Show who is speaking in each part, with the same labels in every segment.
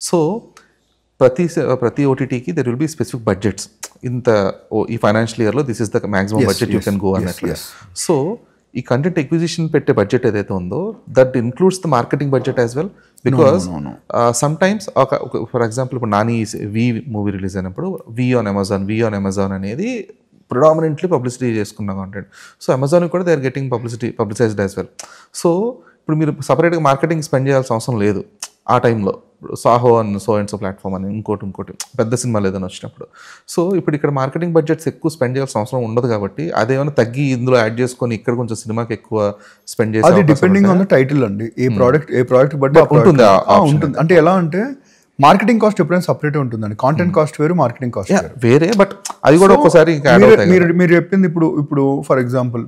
Speaker 1: So ప్రతి ఓటీటీకి there will be specific budgets. ఇంత ఈ ఫైనాన్షియల్ ఇయర్లో this is the maximum budget you can go అన్నట్లుగా. సో ఈ కంటెంట్ ఎక్విజిషన్ పెట్టే బడ్జెట్ ఏదైతే ఉందో that includes the marketing budget as well. Because sometimes for example ఇప్పుడు నాని వి మూవీ రిలీజ్ అయినప్పుడు వి ఆన్ అమెజాన్ అనేది predominantly publicity చేసుకున్న content. So Amazon కూడా they are getting publicised as well. So ఇప్పుడు మీరు సపరేట్గా మార్కెటింగ్ స్పెండ్ చేయాల్సిన అవసరం లేదు ఆ టైంలో. సాహో అండ్ సో ప్లాట్ఫామ్ అని ఇంకోటి పెద్ద సినిమాలు ఏదైనా వచ్చినప్పుడు. సో ఇప్పుడు ఇక్కడ మార్కెటింగ్ బడ్జెట్స్ ఎక్కువ స్పెండ్ చేయాల్సిన అవసరం ఉండదు కాబట్టి అదేమైనా తగ్గి ఇందులో యాడ్ చేసుకొని ఇక్కడ కొంచెం సినిమాకి ఎక్కువ స్పెండ్ చేసి
Speaker 2: అది డిపెండింగ్ ఆన్ ద టైటిల్ అండి. ఏ ప్రోడక్ట్ బట్టి ఉంటుంది. అంటే ఎలా అంటే మార్కెటింగ్ కాస్ట్ ఎప్పుడైనా సపరేట్ ఉంటుందండి. కాంటెంట్ కాస్ట్ వేరు, మార్కెటింగ్ కాస్ట్
Speaker 1: వేరే. బట్ అది కూడా ఒక్కసారి
Speaker 2: మీరు చెప్పింది ఇప్పుడు ఫర్ ఎగ్జాంపుల్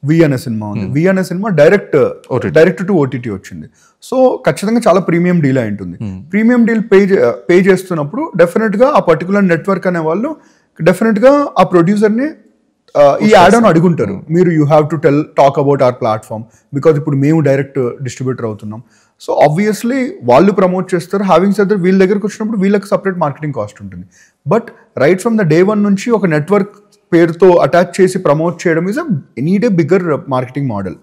Speaker 2: వి అనే సినిమా ఉంది. వి అనే సినిమా డైరెక్ట్ టు ఓటీటీ వచ్చింది. సో ఖచ్చితంగా చాలా ప్రీమియం డీల్ అయి ఉంటుంది. ప్రీమియం డీల్ పే చేస్తున్నప్పుడు డెఫినెట్ గా ఆ పర్టికులర్ నెట్వర్క్ అనే వాళ్ళు డెఫినెట్ గా ఆ ప్రొడ్యూసర్ని ఈ యాడ్ అని అడుగుంటారు. మీరు you have to talk about our platform because ఇప్పుడు మేము డైరెక్ట్ డిస్ట్రిబ్యూటర్ అవుతున్నాం. సో ఆబ్వియస్లీ వాళ్ళు ప్రమోట్ చేస్తారు. హ్యావింగ్ సెడ్ దట్ వీళ్ళ దగ్గరకు వచ్చినప్పుడు వీళ్ళకి సపరేట్ మార్కెటింగ్ కాస్ట్ ఉంటుంది. But right from the day one నుంచి ఒక నెట్వర్క్ పేరుతో అటాచ్ చేసి ప్రమోట్ చేయడం is any day bigger marketing model.